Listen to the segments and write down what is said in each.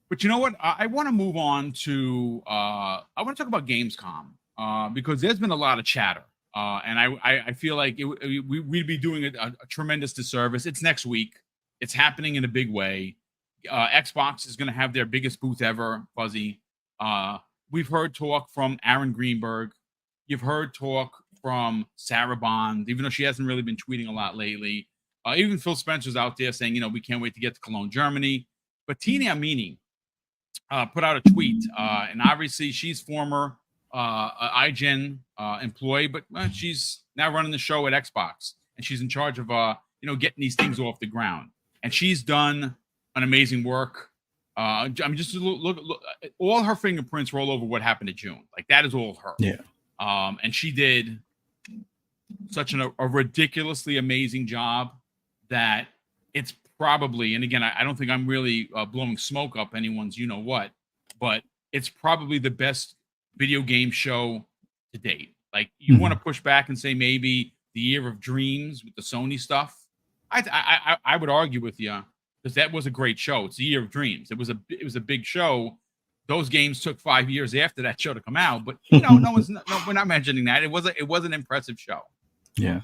But you know what? I want to move on to I want to talk about Gamescom because there's been a lot of chatter, and I feel like we'd be doing a tremendous disservice. It's next week. It's happening in a big way. Xbox is going to have their biggest booth ever, Fuzzy. We've heard talk from Aaron Greenberg. You've heard talk from Sarah Bond, even though she hasn't really been tweeting a lot lately. Even Phil Spencer's out there saying, we can't wait to get to Cologne, Germany. But Tina Amini put out a tweet, and obviously she's former IGN employee, but she's now running the show at Xbox, and she's in charge of getting these things off the ground. And she's done an amazing work. I mean, just look, all her fingerprints roll over what happened in June. Like that is all her. Yeah. And she did such a ridiculously amazing job that it's probably, and again, I don't think I'm really blowing smoke up anyone's what, but it's probably the best video game show to date. Like you want to push back and say maybe the Year of Dreams with the Sony stuff. I would argue with you because that was a great show. It's the Year of Dreams. It was a big show. Those games took 5 years after that show to come out, but we're not mentioning that. It was an impressive show. Yeah.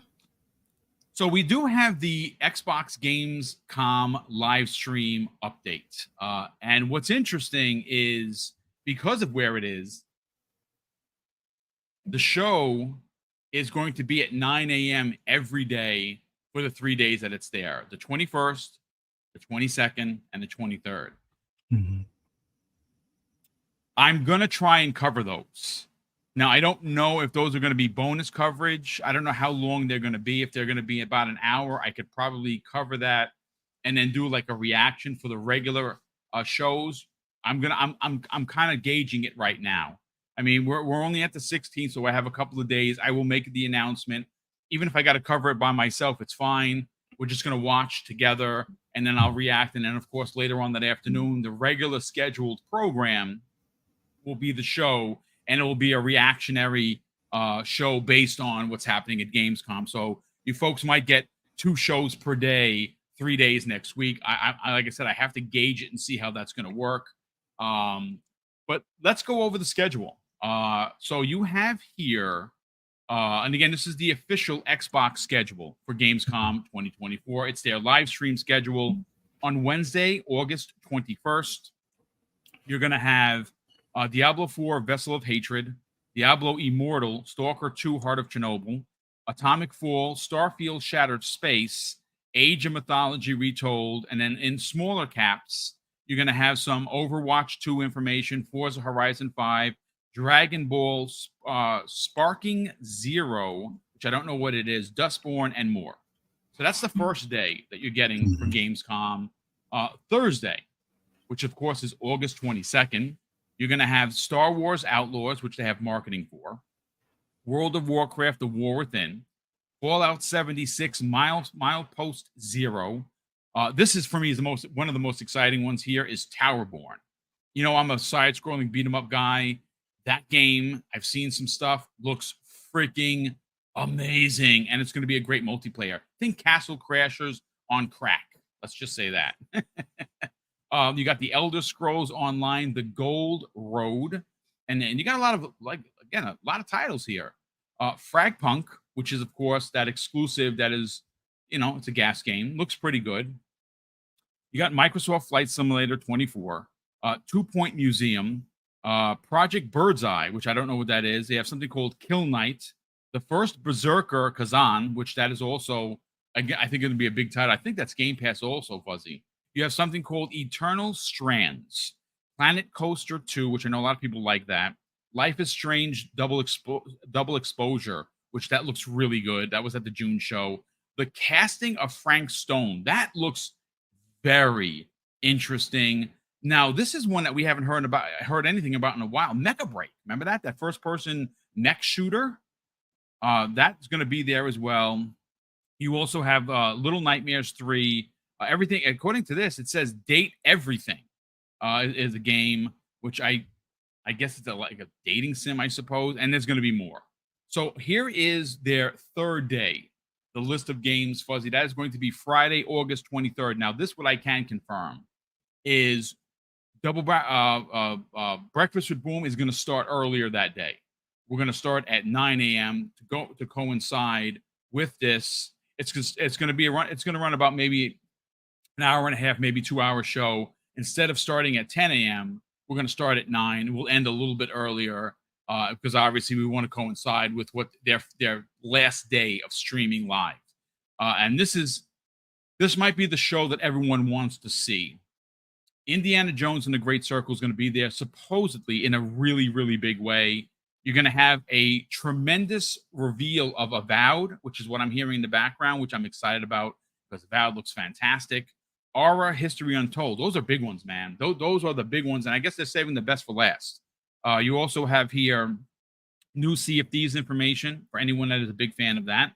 So we do have the Xbox Gamescom live stream update. And what's interesting is because of where it is, the show is going to be at 9 a.m. every day for the 3 days that it's there. The 21st, the 22nd, and the 23rd. Mm-hmm. I'm going to try and cover those. Now, I don't know if those are going to be bonus coverage. I don't know how long they're going to be. If they're going to be about an hour, I could probably cover that and then do like a reaction for the regular shows. I'm kind of gauging it right now. I mean, we're only at the 16th, so I have a couple of days. I will make the announcement. Even if I got to cover it by myself, it's fine. We're just going to watch together, and then I'll react. And then, of course, later on that afternoon, the regular scheduled program will be the show, and it will be a reactionary show based on what's happening at Gamescom. So you folks might get 2 shows per day, 3 days next week. I like I said, I have to gauge it and see how that's going to work. But let's go over the schedule. So you have here, and again, this is the official Xbox schedule for Gamescom 2024. It's their live stream schedule. On Wednesday, August 21st, you're going to have Diablo 4, Vessel of Hatred, Diablo Immortal, Stalker 2, Heart of Chernobyl, Atomic Fall, Starfield Shattered Space, Age of Mythology Retold, and then in smaller caps, you're going to have some Overwatch 2 information, Forza Horizon 5, Dragon Ball Sparking Zero, which I don't know what it is, Dustborn, and more. So that's the first day that you're getting for Gamescom. Thursday, which of course is August 22nd, you're going to have Star Wars Outlaws, which they have marketing for, World of Warcraft, The War Within, Fallout 76, Milepost Zero. This is, for me, is one of the most exciting ones here is Towerborn. I'm a side-scrolling beat-em-up guy. That game, I've seen some stuff, looks freaking amazing, and it's going to be a great multiplayer. Think Castle Crashers on crack. Let's just say that. You got the Elder Scrolls Online, The Gold Road, and then you got a lot of titles here. Fragpunk, which is, of course, that exclusive that is, it's a gas game. Looks pretty good. You got Microsoft Flight Simulator 24, 2 Point Museum, Project Birdseye, which I don't know what that is. They have something called Kill Knight, the first Berserker Kazan, which that is also, again, I think it'll be a big title. I think that's Game Pass also, Fuzzy. You have something called Eternal Strands, Planet Coaster 2, which I know a lot of people like that. Life is Strange Double Exposure, which that looks really good. That was at the June show. The Casting of Frank Stone, that looks very interesting. Now, this is one that we haven't heard anything about in a while. Mecha Break, remember that? That first-person mech shooter? That's going to be there as well. You also have Little Nightmares 3. Everything, according to this, it says Date Everything is a game, which I guess it's like a dating sim, I suppose, and there's going to be more. So here is their third day, the list of games, Fuzzy. That is going to be Friday, August 23rd. Now, this, what I can confirm, is Breakfast with Boom is going to start earlier that day. We're going to start at 9 a.m. to coincide with this. It's going to be a run. It's going to run about maybe an hour and a half, maybe 2 hour show. Instead of starting at 10 a.m., we're going to start at 9. We'll end a little bit earlier because obviously we want to coincide with what their last day of streaming live. And this might be the show that everyone wants to see. Indiana Jones and the Great Circle is going to be there supposedly in a really, really big way. You're going to have a tremendous reveal of Avowed, which is what I'm hearing in the background, which I'm excited about because Avowed looks fantastic. Aura, History Untold. Those are big ones, man. Those are the big ones, and I guess they're saving the best for last. You also have here new Sea of Thieves information for anyone that is a big fan of that.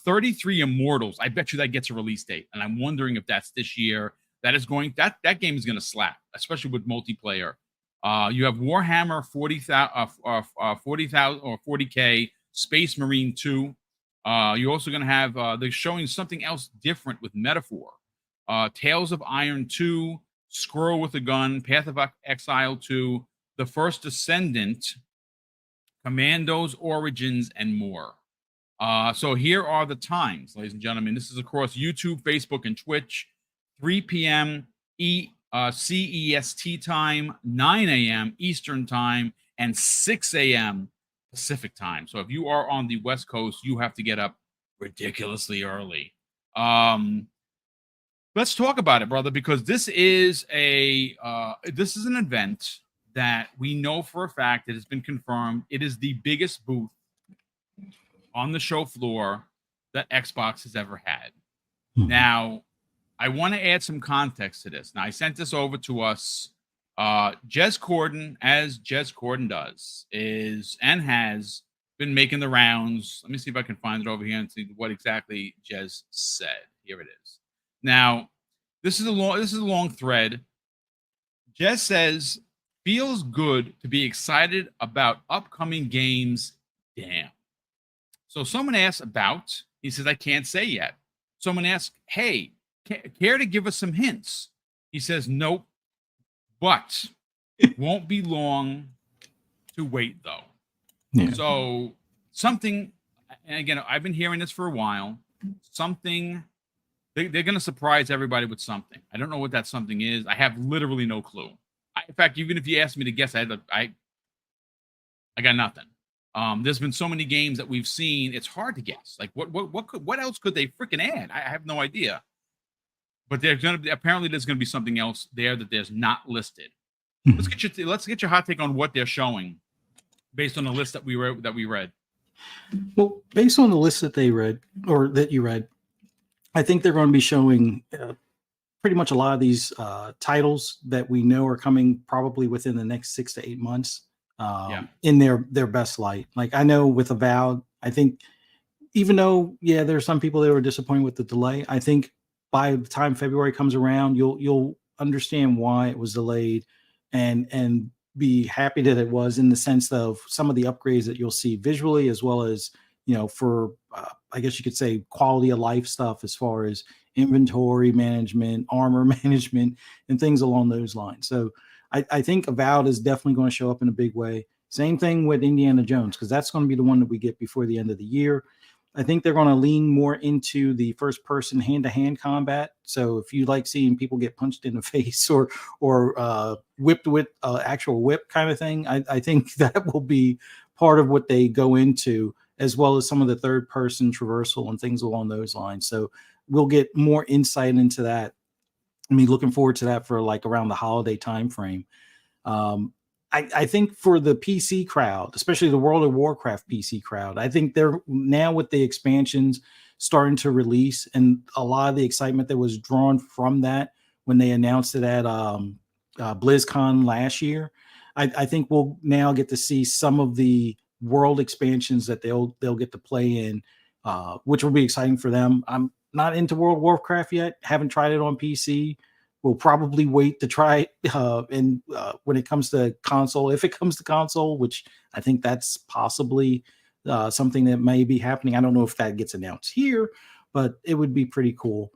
33 Immortals. I bet you that gets a release date, and I'm wondering if that's this year. That game is going to slap, especially with multiplayer. You have Warhammer 40,000 or 40K Space Marine 2. You're also going to have they're showing something else different with Metaphor. Tales of Iron 2, Squirrel with a Gun, Path of Exile 2, The First Descendant, Commandos, Origins, and more. So here are the times, ladies and gentlemen. This is across YouTube, Facebook, and Twitch. 3 p.m. CEST time, 9 a.m. Eastern time, and 6 a.m. Pacific time. So if you are on the West Coast, you have to get up ridiculously early. Let's talk about it, brother, because this is an event that we know for a fact, it has been confirmed. It is the biggest booth on the show floor that Xbox has ever had. Now, I want to add some context to this. Now, I sent this over to us. Jez Cordon, as Jez Cordon does, has been making the rounds. Let me see if I can find it over here and see what exactly Jez said. Here it is. Now, this is a long thread. Jez says, feels good to be excited about upcoming games. Damn. So someone asked about, he says, I can't say yet. Someone asked, hey, care to give us some hints? He says, nope, but won't be long to wait, though. Yeah. So something, and again, I've been hearing this for a while, they're going to surprise everybody with something. I don't know what that something is. I have literally no clue. In fact, even if you asked me to guess, I got nothing. There's been so many games that we've seen, it's hard to guess. Like, what else could they freaking add? I have no idea. But there's going to be, apparently there's going to be something else there that there's not listed. Let's get your hot take on what they're showing based on the list that we read. Well, based on the list that they read, or that you read, I think they're going to be showing pretty much a lot of these titles that we know are coming probably within the next 6 to 8 months in their best light. Like, I know with Avowed, I think even though, there are some people that were disappointed with the delay, I think by the time February comes around, you'll understand why it was delayed and be happy that it was, in the sense of some of the upgrades that you'll see visually, as well as, for I guess you could say quality of life stuff, as far as inventory management, armor management, and things along those lines. So I think Avowed is definitely going to show up in a big way. Same thing with Indiana Jones, because that's going to be the one that we get before the end of the year. I think they're going to lean more into the first-person hand-to-hand combat. So if you like seeing people get punched in the face or whipped with actual whip kind of thing, I think that will be part of what they go into, as well as some of the third-person traversal and things along those lines. So we'll get more insight into that. I mean, looking forward to that for like around the holiday time frame. I think for the PC crowd, especially the World of Warcraft PC crowd, I think they're now, with the expansions starting to release and a lot of the excitement that was drawn from that when they announced it at BlizzCon last year, I think we'll now get to see some of the world expansions that they'll get to play in, which will be exciting for them. I'm not into World of Warcraft yet. Haven't tried it on PC. We'll probably wait to try it when it comes to console, if it comes to console, which I think that's possibly something that may be happening. I don't know if that gets announced here, but it would be pretty cool.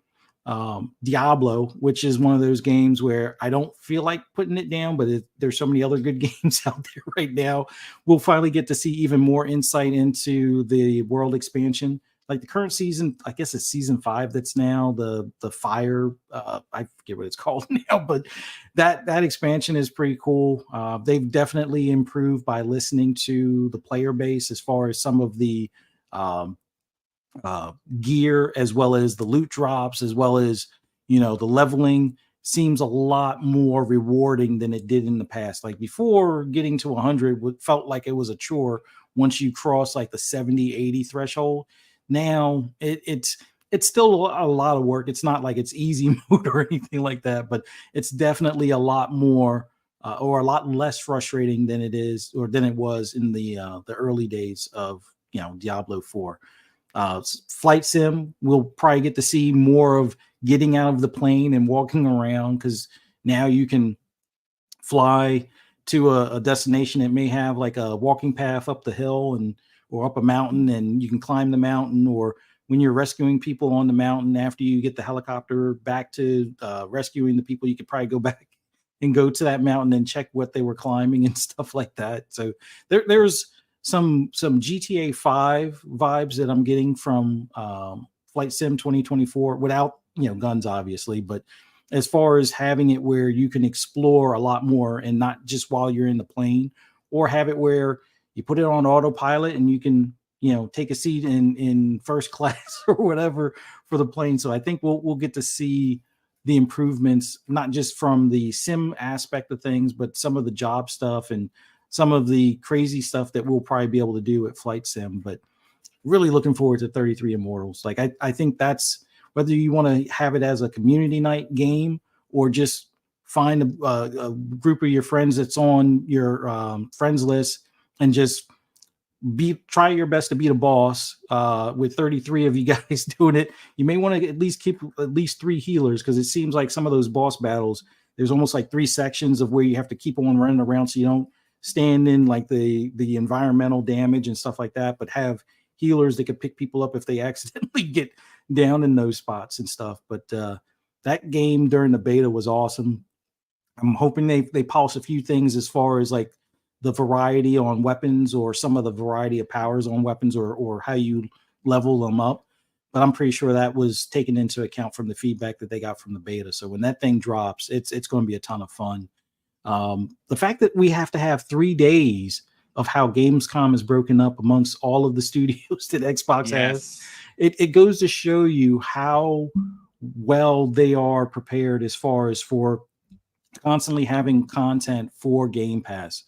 Diablo, which is one of those games where I don't feel like putting it down, but there's so many other good games out there right now. We'll finally get to see even more insight into the world expansion. Like the current season, I guess it's season 5. That's now the fire. I forget what it's called now, but that expansion is pretty cool. They've definitely improved by listening to the player base as far as some of the um, gear, as well as the loot drops, as well as the leveling seems a lot more rewarding than it did in the past. Like before, getting to 100 felt like it was a chore once you cross like the 70-80 threshold. Now it's still a lot of work. It's not like it's easy mode or anything like that, but it's definitely a lot more or a lot less frustrating than it is or than it was in the early days of Diablo 4. Flight sim, we'll probably get to see more of getting out of the plane and walking around, because now you can fly to a destination that may have like a walking path up the hill or up a mountain, and you can climb the mountain, or when you're rescuing people on the mountain, after you get the helicopter back to rescuing the people, you could probably go back and go to that mountain and check what they were climbing and stuff like that. So there's some GTA 5 vibes that I'm getting from Flight Sim 2024, without guns, obviously, but as far as having it where you can explore a lot more, and not just while you're in the plane, or have it where you put it on autopilot and you can take a seat in first class or whatever for the plane. So I think we'll get to see the improvements, not just from the sim aspect of things, but some of the job stuff and some of the crazy stuff that we'll probably be able to do at Flight Sim. But really looking forward to 33 Immortals. Like I think that's, whether you want to have it as a community night game or just find a group of your friends that's on your friends list and just try your best to beat a boss. With 33 of you guys doing it, you may want to at least keep at least 3 healers, because it seems like some of those boss battles, there's almost like 3 sections of where you have to keep on running around, so you don't stand in like the environmental damage and stuff like that, but have healers that could pick people up if they accidentally get down in those spots and stuff. But that game during the beta was awesome. I'm hoping they polish a few things as far as like the variety on weapons, or some of the variety of powers on weapons, or how you level them up. But I'm pretty sure that was taken into account from the feedback that they got from the beta. So when that thing drops, it's going to be a ton of fun. The fact that we have to have 3 days of how Gamescom is broken up amongst all of the studios that Xbox has, it goes to show you how well they are prepared as far as for constantly having content for Game Pass.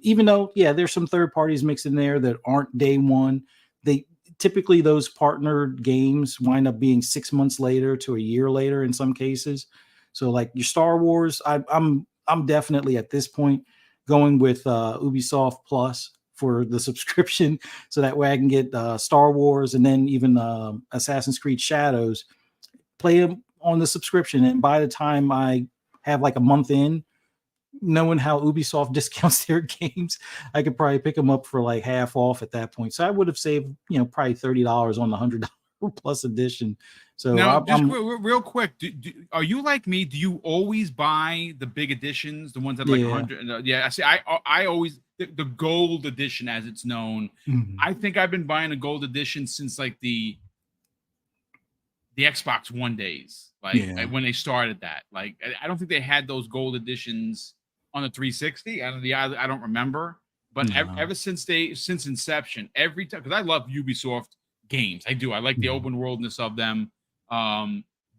Even though, yeah, there's some third parties mixed in there that aren't day one. They typically, those partnered games wind up being 6 months later to a year later in some cases. So like your Star Wars, I'm definitely at this point going with Ubisoft Plus for the subscription, so that way I can get Star Wars, and then even Assassin's Creed Shadows, play them on the subscription. And by the time I have like a month in, knowing how Ubisoft discounts their games, I could probably pick them up for like half off at that point. So I would have saved, probably $30 on the $100 plus edition. So now, just real quick, are you like me? Do you always buy the big editions, the ones that are like 100? Yeah, I see. I always the gold edition, as it's known. Mm-hmm. I think I've been buying a gold edition since like the Xbox One days, like when they started that. Like I don't think they had those gold editions on the 360. I don't remember, but ever since inception, every time, because I love Ubisoft games, I do. I like the open worldness of them.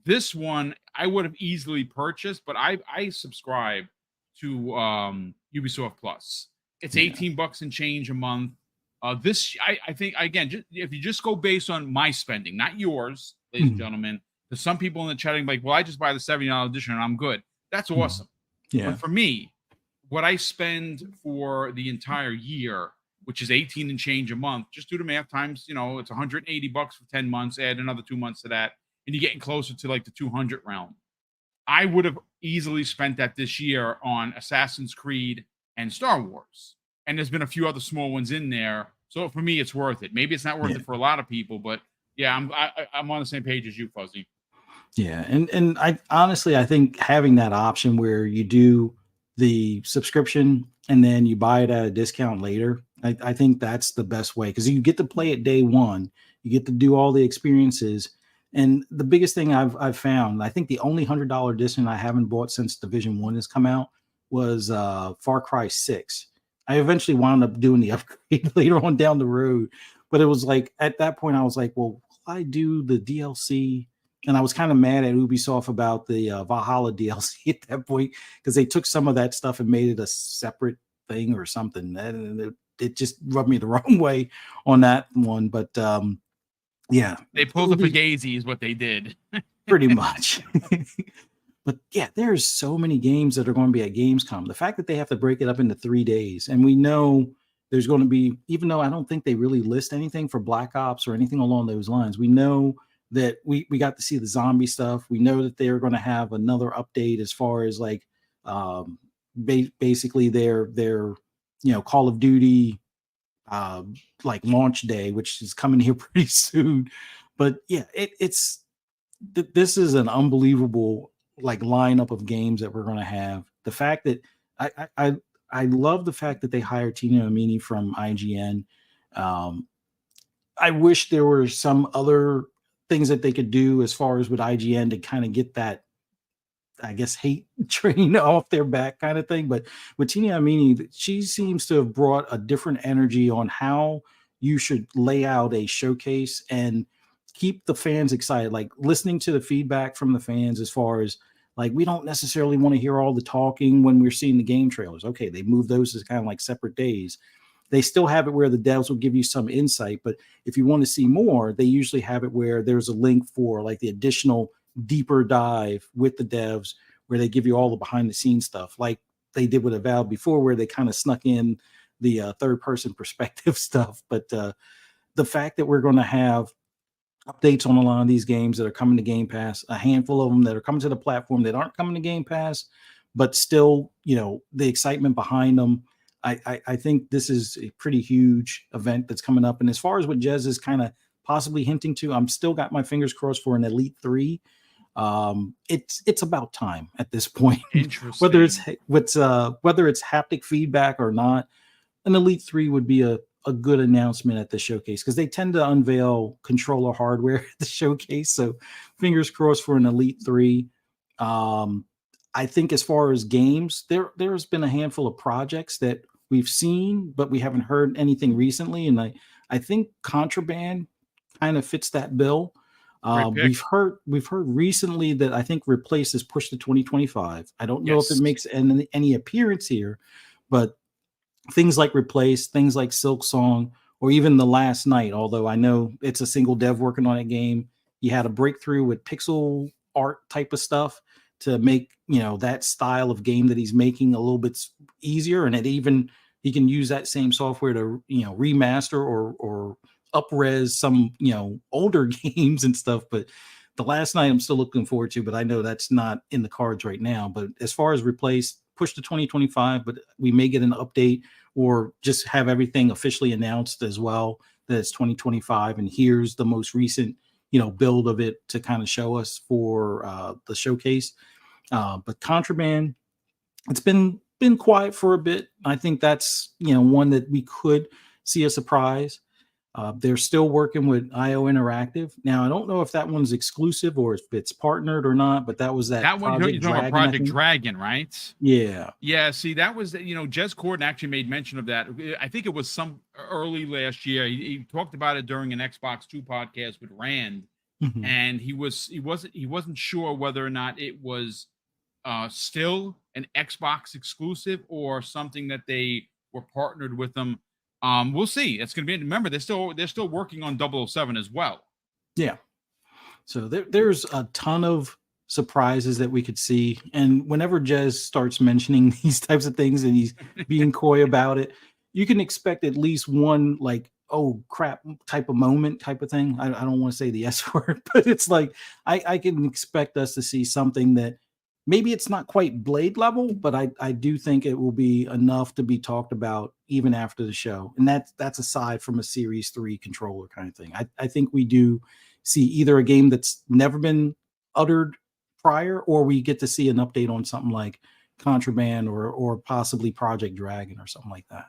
This one I would have easily purchased, but I subscribe to Ubisoft Plus. It's $18 and change a month. This I think, again, if you just go based on my spending, not yours, ladies and gentlemen, there's some people in the chatting like, well, I just buy the $70 edition and I'm good. That's awesome. Yeah. But for me, what I spend for the entire year, which is 18 and change a month, just do the math times, it's $180 for 10 months, add another 2 months to that, and you're getting closer to like the 200 realm. I would have easily spent that this year on Assassin's Creed and Star Wars. And there's been a few other small ones in there. So for me, it's worth it. Maybe it's not worth it for a lot of people, but yeah, I'm on the same page as you, Fuzzy. Yeah, and I honestly I think having that option where you do the subscription and then you buy it at a discount later, I think that's the best way because you get to play it day one, you get to do all the experiences, and the biggest thing I've found, I think the only $100 discount I haven't bought since Division One has come out was Far Cry 6. I eventually wound up doing the upgrade later on down the road, but it was like at that point I was like, well, I do the DLC, and I was kind of mad at Ubisoft about the Valhalla DLC at that point because they took some of that stuff and made it a separate thing or something. And it just rubbed me the wrong way on that one. But yeah, They pulled a Fugazi is what they did. pretty much. But yeah, there's so many games that are going to be at Gamescom. The fact that they have to break it up into 3 days, and we know there's going to be, even though I don't think they really list anything for Black Ops or anything along those lines, we know that we got to see the zombie stuff. We know that they're going to have another update as far as like basically their Call of Duty like launch day, which is coming here pretty soon. But yeah, it's this is an unbelievable like lineup of games that we're going to have. The fact that I love the fact that they hired Tina Amini from IGN. Um, I wish there were some other things that they could do as far as with IGN to kind of get that, I guess, hate train off their back kind of thing. But with Tina Amini, she seems to have brought a different energy on how you should lay out a showcase and keep the fans excited. Like listening to the feedback from the fans as far as like, we don't necessarily want to hear all the talking when we're seeing the game trailers. Okay, they move those as kind of like separate days. They still have it where the devs will give you some insight, but if you want to see more, they usually have it where there's a link for like the additional deeper dive with the devs where they give you all the behind the scenes stuff like they did with Avowed before, where they kind of snuck in the third person perspective stuff. But the fact that we're going to have updates on a lot of these games that are coming to Game Pass, a handful of them that are coming to the platform that aren't coming to Game Pass, but still, the excitement behind them. I think this is a pretty huge event that's coming up. And as far as what Jez is kind of possibly hinting to, I'm still got my fingers crossed for an Elite 3. It's about time at this point. Interesting. whether it's haptic feedback or not, an Elite 3 would be a good announcement at the showcase because they tend to unveil controller hardware at the showcase. So fingers crossed for an Elite 3. I think as far as games, there's been a handful of projects that we've seen, but we haven't heard anything recently. And I think Contraband kind of fits that bill. We've heard recently that I think Replace is pushed to 2025. I don't know if it makes any appearance here, but things like Replace, things like Silk Song, or even The Last Night, although I know it's a single dev working on a game, he had a breakthrough with pixel art type of stuff to make, that style of game that he's making a little bit easier. And he can use that same software to, remaster or up-res some, older games and stuff. But The Last Night I'm still looking forward to, but I know that's not in the cards right now. But as far as Replace, push to 2025, but we may get an update or just have everything officially announced as well that it's 2025. And here's the most recent, build of it to kind of show us for the showcase. But Contraband, it's been quiet for a bit. I think that's, one that we could see a surprise. They're still working with IO Interactive. Now, I don't know if that one's exclusive or if it's partnered or not, but that was that one you're talking about, Project Dragon, right? Yeah. Yeah, see, that was, Jez Cordon actually made mention of that. I think it was some early last year. He talked about it during an Xbox 2 podcast with Rand, and he wasn't sure whether or not it was still an Xbox exclusive or something that they were partnered with them. We'll see. It's going to be. Remember, they're still working on 007 as well. Yeah. So there's a ton of surprises that we could see, and whenever Jez starts mentioning these types of things and he's being coy about it, you can expect at least one like, oh crap type of moment type of thing. I don't want to say the S word, but it's like I can expect us to see something that maybe it's not quite Blade level, but I do think it will be enough to be talked about even after the show. And that's aside from a Series 3 controller kind of thing. I think we do see either a game that's never been uttered prior, or we get to see an update on something like Contraband or possibly Project Dragon or something like that.